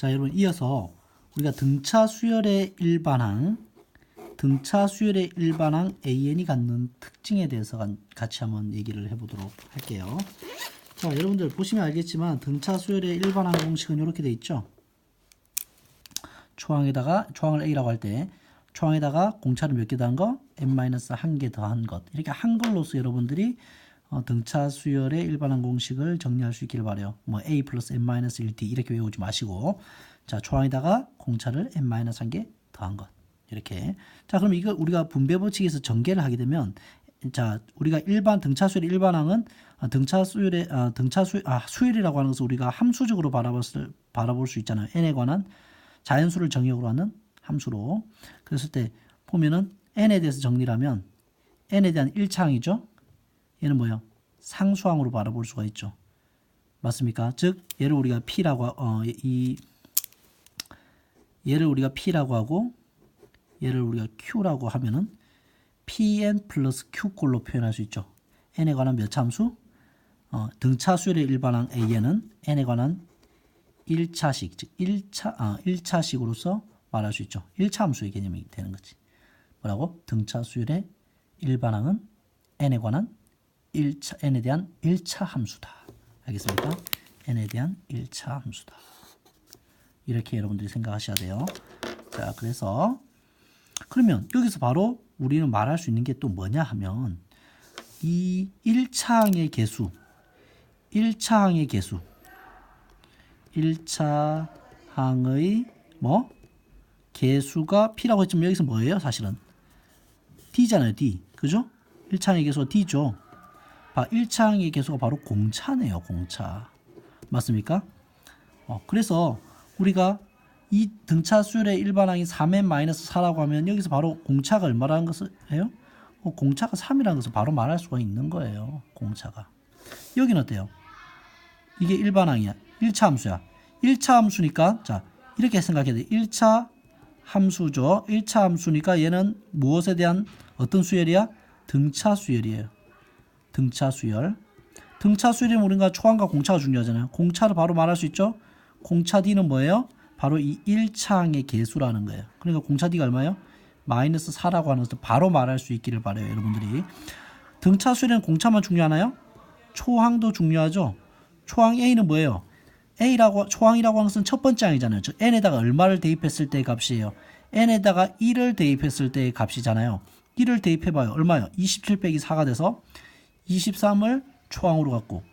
자, 여러분 이어서 우리가 등차 수열의 일반항 AN이 갖는 특징에 대해서 같이 한번 얘기를 해보도록 할게요. 자, 여러분들 보시면 알겠지만 등차 수열의 일반항 공식은 이렇게 돼 있죠. 초항을 A라고 할 때 초항에다가 공차를 몇 개 더한 거? n-1개 더한 것. 이렇게 한글로서 여러분들이 등차 수열의 일반항 공식을 정리할 수 있기를 바라요. 뭐 A 플러스 n-1t 이렇게 외우지 마시고, 자, 초항에다가 공차를 n-1개 더한 것. 이렇게. 자, 그럼 이거 우리가 분배 법칙에서 전개를 하게 되면, 자, 우리가 등차 수열의 일반항은 수열이라고 하는 것을 우리가 함수적으로 바라볼 수 있잖아요. n에 관한 자연수를 정의역으로 하는 함수로. 그랬을 때 보면은 n에 대해서 정리를 하면 n에 대한 1차항이죠. 얘는 뭐예요? 상수항으로 바라볼 수가 있죠. 맞습니까? 즉 얘를 우리가 P라고 얘를 우리가 P라고 하고 얘를 우리가 Q라고 하면은 Pn 플러스 Q꼴로 표현할 수 있죠. n에 관한 몇 차 함수? 등차 수열의 일반항 AN은 n에 관한 1차식, 즉 1차식으로서 말할 수 있죠. 1차 함수의 개념이 되는 거지. 뭐라고? 등차 수열의 일반항은 n에 대한 1차 함수다. 알겠습니까? n에 대한 1차 함수다. 이렇게 여러분들이 생각하셔야 돼요. 자, 그래서 그러면 여기서 바로 우리는 말할 수 있는 게 또 뭐냐 하면 이 1차항의 개수 1차항의 개수가 P라고 했지만 여기서 뭐예요? 사실은 D잖아요. D. 그죠? 1차항의 개수가 D죠. 1차항의 개수가 바로 공차네요. 공차. 맞습니까? 그래서 우리가 이 등차 수열의 일반항이 3n-4라고 하면 여기서 바로 공차가 얼마라는 것을 해요? 공차가 3이라는 것을 바로 말할 수가 있는 거예요. 공차가. 여기는 어때요? 이게 일반항이야. 1차 함수야. 1차 함수니까 자, 이렇게 생각해야 돼. 1차 함수죠. 1차 함수니까 얘는 무엇에 대한 어떤 수열이야? 등차 수열이에요. 등차 수열. 등차 수열이면 우리가 초항과 공차가 중요하잖아요. 공차를 바로 말할 수 있죠. 공차 D는 뭐예요? 바로 이 1차항의 개수라는 거예요. 그러니까 공차 D가 얼마예요? 마이너스 4라고 하는 것을 바로 말할 수 있기를 바라요. 여러분들이. 등차 수열에는 공차만 중요하나요? 초항도 중요하죠. 초항 A는 뭐예요? 초항이라고 하는 것은 첫 번째 항이잖아요. 즉 n에다가 얼마를 대입했을 때의 값이에요. n에다가 1을 대입했을 때의 값이잖아요. 1을 대입해봐요. 얼마요? 27 빼기 4가 돼서 23을 초항으로 갖고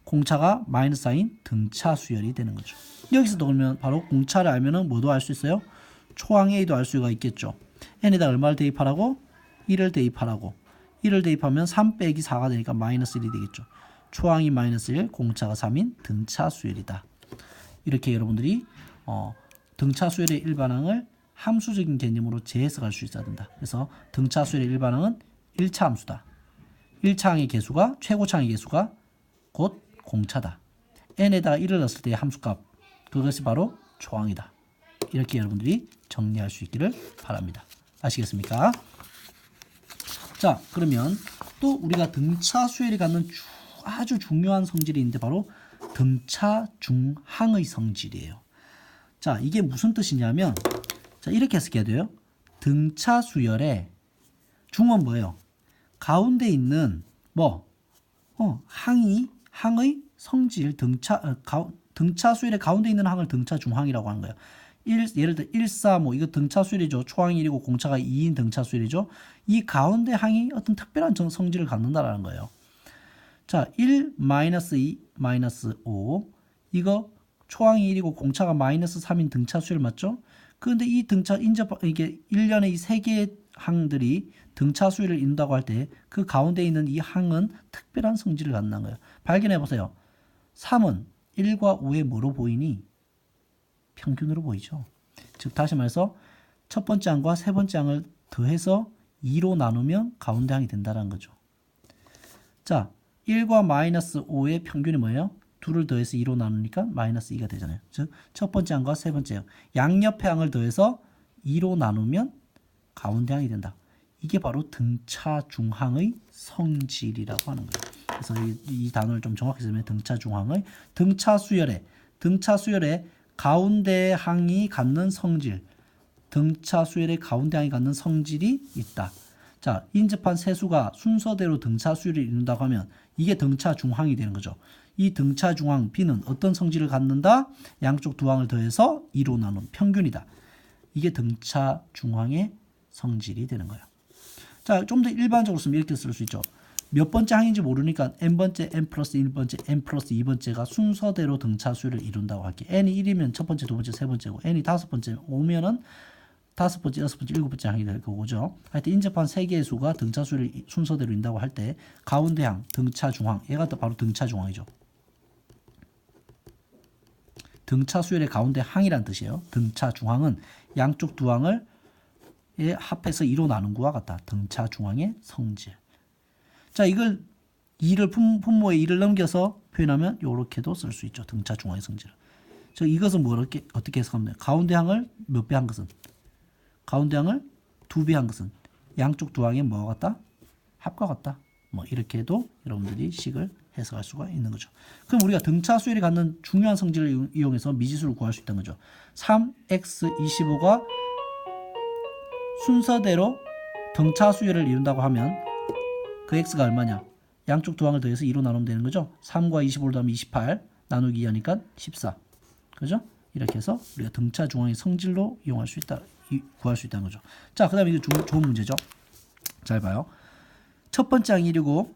공차가 마이너스 4인 등차 수열이 되는 거죠. 여기서도 그러면 바로 공차를 알면은 뭐도 알 수 있어요? 초항 A도 알 수가 있겠죠. n에다가 얼마를 대입하라고? 1을 대입하라고. 1을 대입하면 3 빼기 4가 되니까 마이너스 1이 되겠죠. 초항이 마이너스 1, 공차가 3인 등차 수열이다. 이렇게 여러분들이 등차 수열의 일반항을 함수적인 개념으로 재해석할 수 있어야 된다. 그래서 등차 수열의 일반항은 1차 함수다. 1차항의 개수가 최고차항의 개수가 곧 공차다. n에다가 1을 넣었을 때의 함수값 그것이 바로 초항이다. 이렇게 여러분들이 정리할 수 있기를 바랍니다. 아시겠습니까? 자, 그러면 또 우리가 등차 수열이 갖는 아주 중요한 성질이 있는데 바로 등차 중항의 성질이에요. 자, 이게 무슨 뜻이냐면 자, 이렇게 해석해야 돼요. 등차 수열의 중은 뭐예요? 가운데 있는 항의 성질 등차 수열의 가운데 있는 항을 등차 중항이라고 하는 거예요. 예를 들어 1,4 이거 등차 수열이죠. 초항이 1이고 공차가 2인 등차 수열이죠. 이 가운데 항이 어떤 특별한 성질을 갖는다라는 거예요. 자, 1, 마이너스 2, 마이너스 5 이거 초항이 1이고 공차가 마이너스 3인 등차 수열 맞죠? 그런데 이 등차 이게 1년의 이 세 개의 항들이 등차 수열을 이룬다고 할 때 그 가운데 있는 이 항은 특별한 성질을 갖는 거예요. 발견해 보세요. 3은 1과 5의 뭐로 보이니? 평균으로 보이죠. 즉 다시 말해서 첫 번째 항과 세 번째 항을 더해서 2로 나누면 가운데 항이 된다는 거죠. 자, 1과 마이너스 5의 평균이 뭐예요? 2를 더해서 2로 나누니까 마이너스 2가 되잖아요. 즉 첫 번째 항과 세 번째 항 양옆의 항을 더해서 2로 나누면 가운데 항이 된다. 이게 바로 등차 중항의 성질이라고 하는 거예요. 그래서 이 단어를 좀 정확히 쓰면 등차 중항의 등차 수열의 가운데 항이 갖는 성질, 등차 수열의 가운데 항이 갖는 성질이 있다. 자, 인접한 세수가 순서대로 등차 수열을 이룬다고 하면 이게 등차 중항이 되는 거죠. 이 등차 중항 B는 어떤 성질을 갖는다? 양쪽 두 항을 더해서 2로 나눈 평균이다. 이게 등차 중항의 성질이 되는 거예요. 자, 좀 더 일반적으로 쓰면 이렇게 쓸 수 있죠. 몇 번째 항인지 모르니까 n번째, n 플러스 1번째, n 플러스 2번째가 순서대로 등차 수열을 이룬다고 할게. n이 1이면 첫 번째, 두 번째, 세 번째고 n이 다섯 번째 오면은 다섯 번째, 여섯 번째, 일곱 번째 항이 될 거죠. 하여튼 인접한 세 개의 수가 등차 수를 순서대로 인다고 할 때 가운데 항, 등차 중항, 얘가 바로 등차 중항이죠. 등차 수열의 가운데 항이란 뜻이에요. 등차 중항은 양쪽 두 항을 합해서 2로 나눈 것과 같다. 등차 중항의 성질. 자, 이걸 2를 분모에 2를 넘겨서 표현하면 이렇게도 쓸 수 있죠. 등차 중항의 성질. 저 이것은 어떻게 해석하면 돼요? 가운데 항을 몇 배 한 것은? 가운데 항을 2배 한 것은 양쪽 두 항의 뭐와 같다? 합과 같다. 뭐 이렇게 해도 여러분들이 식을 해석할 수가 있는 거죠. 그럼 우리가 등차 수열이 갖는 중요한 성질을 이용해서 미지수를 구할 수 있다는 거죠. 3x25가 순서대로 등차 수열을 이룬다고 하면 그 x가 얼마냐? 양쪽 두 항을 더해서 2로 나누면 되는 거죠. 3과 25를 더하면 28 나누기 2 하니까 14. 그죠? 이렇게 해서 우리가 등차 중항의 성질로 이용할 수 있다, 구할 수 있다는 거죠. 자, 그 다음에 이거 좋은 문제죠. 잘 봐요. 첫 번째 항이 1이고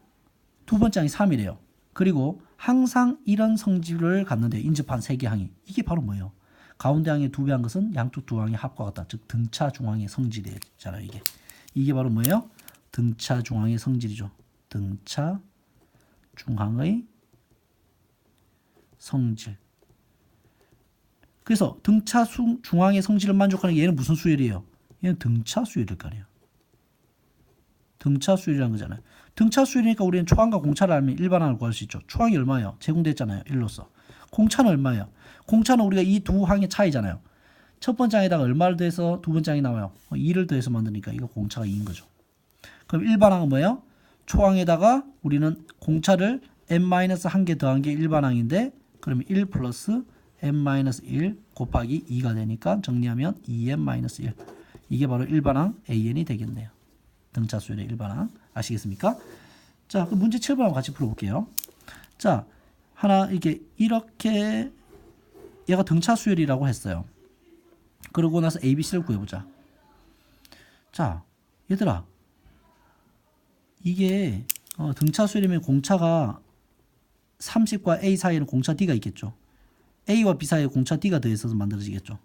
두 번째 항이 3이래요. 그리고 항상 이런 성질을 갖는데 인접한 세 개 항이. 이게 바로 뭐예요? 가운데 항의 2배 한 것은 양쪽 두 항의 합과 같다. 즉 등차 중항의 성질이잖아요. 이게 바로 뭐예요? 등차 중항의 성질이죠. 등차 중항의 성질. 그래서 등차 중항의 성질을 만족하는 얘는 무슨 수열이에요? 얘는 등차 수열일 거 아니에요. 등차 수열이라는 거잖아요. 등차 수열이니까 우리는 초항과 공차를 알면 일반항을 구할 수 있죠. 초항이 얼마예요? 제공됐잖아요. 1로서. 공차는 얼마예요? 공차는 우리가 이 두 항의 차이잖아요. 첫 번째 항에다가 얼마를 더해서 두 번째 항이 나와요? 2를 더해서 만드니까 이거 공차가 2인 거죠. 그럼 일반항은 뭐예요? 초항에다가 우리는 공차를 n-1개 더한 게 일반항인데 그러면 1 플러스 n-1 곱하기 2가 되니까 정리하면 2n-1 이게 바로 일반항 an이 되겠네요. 등차 수열의 일반항 아시겠습니까? 자, 그 문제 7번하고 같이 풀어볼게요. 자, 하나 이렇게 얘가 등차 수열이라고 했어요. 그러고 나서 ABC를 구해보자. 자, 얘들아 이게 등차 수열이면 공차가 30과 A 사이에는 공차 D가 있겠죠. A와 B 사이에 공차 D가 더해서 만들어지겠죠.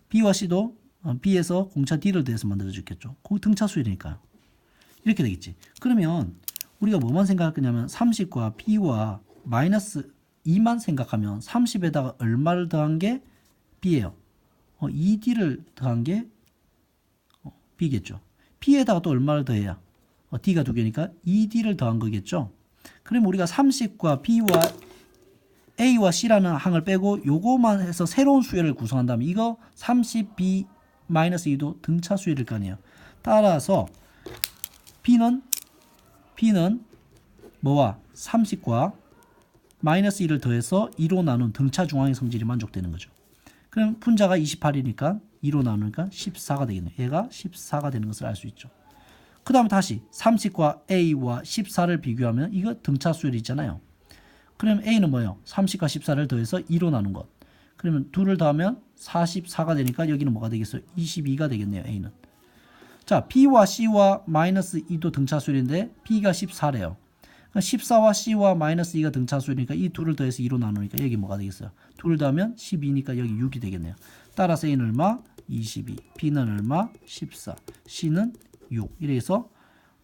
B와 C도 B에서 공차 D를 더해서 만들어지겠죠. 그 등차 수열이니까요. 이렇게 되겠지. 그러면 우리가 뭐만 생각할 거냐면 30과 B와 마이너스 2만 생각하면 30에다가 얼마를 더한 게 B예요. 2D를 더한 게 B겠죠. B에다가 또 얼마를 더해야 D가 두 개니까 2D를 더한 거겠죠. 그럼 우리가 30과 B와 A와 C라는 항을 빼고 요거만 해서 새로운 수열을 구성한다면 이거 30B-2도 등차 수열일 거 아니에요. 따라서 B는 뭐와 30과 마이너스 1을 더해서 2로 나눈 등차 중항의 성질이 만족되는 거죠. 그럼 분자가 28이니까 2로 나누니까 14가 되겠네요. 얘가 14가 되는 것을 알 수 있죠. 그 다음에 다시 30과 A와 14를 비교하면 이거 등차 수열이 있잖아요. 그럼 A는 뭐예요? 30과 14를 더해서 2로 나눈 것. 그러면 2를 더하면 44가 되니까 여기는 뭐가 되겠어요? 22가 되겠네요. A는. 자, B와 C와 마이너스 2도 등차 수열인데 B가 14래요. 14와 C와 마이너스 2가 등차 수열이니까 이 둘을 더해서 2로 나누니까 여기 뭐가 되겠어요? 2를 더하면 12니까 여기 6이 되겠네요. 따라서 A는 얼마? 22. B는 얼마? 14. C는 6. 이래서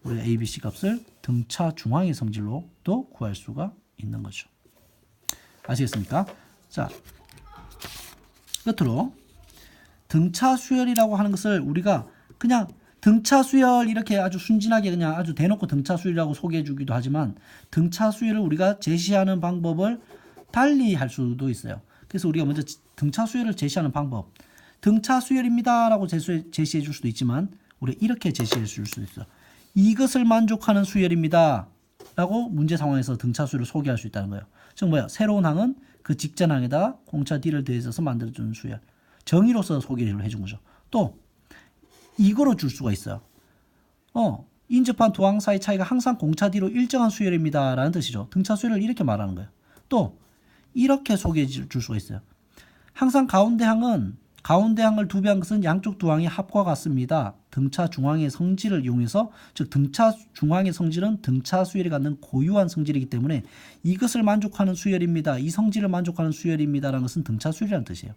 우리가 A, B, C 값을 등차 중항의 성질로도 구할 수가 있는 거죠. 아시겠습니까? 자, 끝으로 등차 수열이라고 하는 것을 우리가 그냥 등차 수열 이렇게 아주 순진하게 그냥 아주 대놓고 등차 수열이라고 소개해 주기도 하지만 등차 수열을 우리가 제시하는 방법을 달리 할 수도 있어요. 그래서 우리가 먼저 등차 수열을 제시하는 방법, 등차 수열입니다 라고 제시해 줄 수도 있지만 우리가 이렇게 제시해 줄 수도 있어요. 이것을 만족하는 수열입니다 라고 문제 상황에서 등차 수열을 소개할 수 있다는 거예요. 즉 뭐야? 새로운 항은 그 직전항에다가 공차 D를 더해서 만들어주는 수열. 정의로서 소개를 해준 거죠. 또 이거로 줄 수가 있어요. 인접한 두 항 사이 차이가 항상 공차 D로 일정한 수열입니다. 라는 뜻이죠. 등차 수열을 이렇게 말하는 거예요. 또 이렇게 소개해 줄 수가 있어요. 항상 가운데 항을 두 배 한 것은 양쪽 두 항의 합과 같습니다. 등차 중앙의 성질을 이용해서, 즉 등차 중앙의 성질은 등차 수열이 갖는 고유한 성질이기 때문에 이것을 만족하는 수열입니다. 이 성질을 만족하는 수열입니다. 라는 것은 등차 수열이라는 뜻이에요.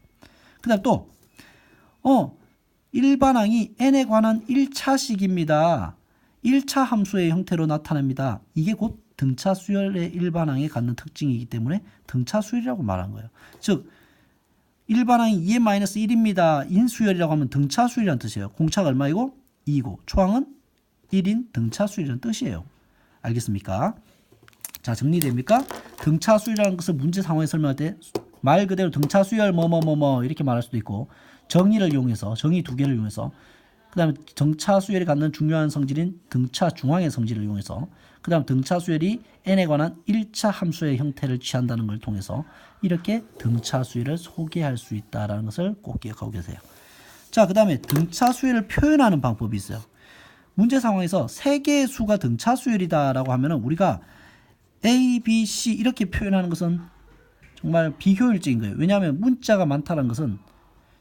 그 다음 또 일반항이 n에 관한 1차식입니다. 1차 함수의 형태로 나타납니다. 이게 곧 등차 수열의 일반항이 갖는 특징이기 때문에 등차 수열이라고 말하는 거예요. 즉 일반항이 2n-1입니다. 인수열이라고 하면 등차 수열이라는 뜻이에요. 공차가 얼마이고? 2이고 초항은 1인 등차 수열이라는 뜻이에요. 알겠습니까? 자, 정리됩니까? 등차 수열이라는 것을 문제 상황에 설명할 때 말 그대로 등차 수열 뭐뭐뭐뭐 이렇게 말할 수도 있고, 정의를 이용해서, 정의 두 개를 이용해서, 그 다음에 등차 수열이 갖는 중요한 성질인 등차 중앙의 성질을 이용해서, 그 다음 등차 수열이 n에 관한 1차 함수의 형태를 취한다는 걸 통해서 이렇게 등차 수열을 소개할 수 있다는 것을 꼭 기억하고 계세요. 자, 그 다음에 등차 수열을 표현하는 방법이 있어요. 문제 상황에서 세 개의 수가 등차 수열이다 라고 하면 우리가 A, B, C 이렇게 표현하는 것은 정말 비효율적인 거예요. 왜냐하면 문자가 많다는 것은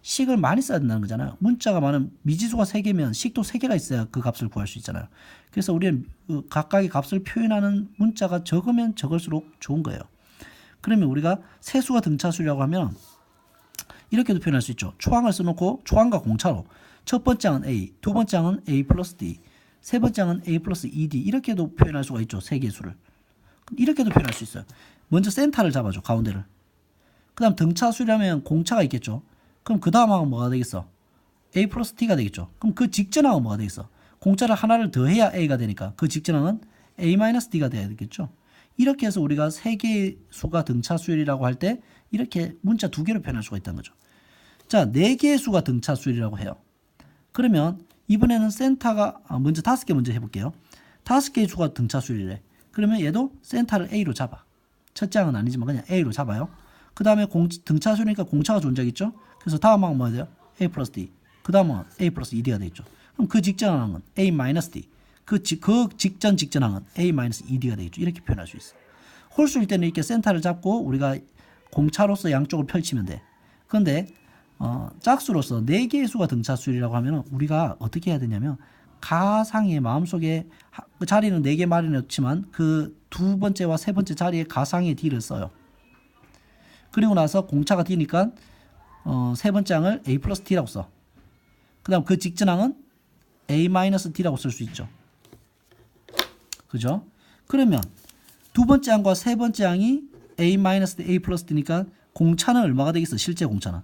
식을 많이 써야 된다는 거잖아요. 문자가 많은 미지수가 3개면 식도 3개가 있어야 그 값을 구할 수 있잖아요. 그래서 우리는 각각의 값을 표현하는 문자가 적으면 적을수록 좋은 거예요. 그러면 우리가 세수가 등차수라고 하면 이렇게도 표현할 수 있죠. 초항을 써놓고 초항과 공차로 첫 번째 항은 A, 두 번째 항은 A 플러스 D, 세 번째 항은 A 플러스 2D 이렇게도 표현할 수가 있죠. 세 개의 수를. 이렇게도 표현할 수 있어요. 먼저 센터를 잡아줘. 가운데를. 그 다음 등차수라면 공차가 있겠죠. 그럼 그 다음 항은 뭐가 되겠어? A 플러스 T가 되겠죠. 그럼 그 직전항은 뭐가 되겠어? 공차를 하나를 더해야 A가 되니까 그 직전항은 A 마이너스 D가 돼야 되겠죠. 이렇게 해서 우리가 세 개의 수가 등차수열이라고 할 때 이렇게 문자 두 개로 표현할 수가 있다는 거죠. 자, 네 개의 수가 등차수열이라고 해요. 그러면 이번에는 센터가 먼저 5개 먼저 해볼게요. 5개의 수가 등차수열이래. 그러면 얘도 센터를 A로 잡아. 첫째 항은 아니지만 그냥 A로 잡아요. 그 다음에 등차수열이니까 공차가 존재하겠죠. 그래서 다음 항은 뭐가 돼요? A 플러스 D. 그 다음은 A 플러스 2D가 되겠죠. 그럼 그 직전 항은 A 마이너스 D. 그 직전 항은 A 마이너스 2D가 되겠죠. 이렇게 표현할 수 있어. 홀수일 때는 이렇게 센터를 잡고 우리가 공차로서 양쪽을 펼치면 돼. 그런데 짝수로서 4개의 수가 등차수열이라고 하면 우리가 어떻게 해야 되냐면 가상의 마음속에 그 자리는 4개 마련했지만 그 두 번째와 세 번째 자리에 가상의 D를 써요. 그리고 나서 공차가 D니까 세 번째 항을 A 플러스 T라고 써. 그 다음 그 직전 항은 A 마이너스 T라고 쓸 수 있죠. 그죠? 그러면 두 번째 항과 세 번째 항이 A 마이너스 A 플러스 T니까 공차는 얼마가 되겠어? 실제 공차는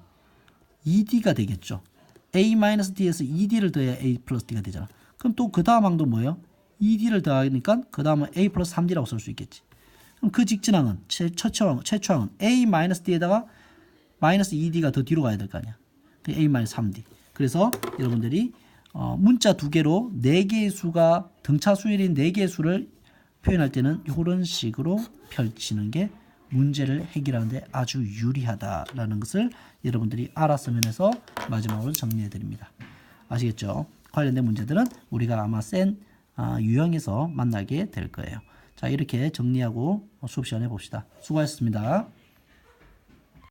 2D가 되겠죠. A 마이너스 D에서 2D를 더해야 A 플러스 D가 되잖아. 그럼 또 그 다음 항도 뭐예요? 2D를 더하니까 그 다음은 A 플러스 3D라고 쓸 수 있겠지. 그럼 그 직전항은 최초항은 A 마이너스 D에다가 마이너스 2D가 더 뒤로 가야 될 거 아니야. A 마이너스 3D. 그래서 여러분들이 문자 두 개로 4개의 수가 등차 수열인 4개의 수를 표현할 때는 이런 식으로 펼치는 게 문제를 해결하는데 아주 유리하다라는 것을 여러분들이 알았으면 해서 마지막으로 정리해 드립니다. 아시겠죠? 관련된 문제들은 우리가 아마 센 유형에서 만나게 될 거예요. 자, 이렇게 정리하고 수업 시간에 봅시다. 수고하셨습니다.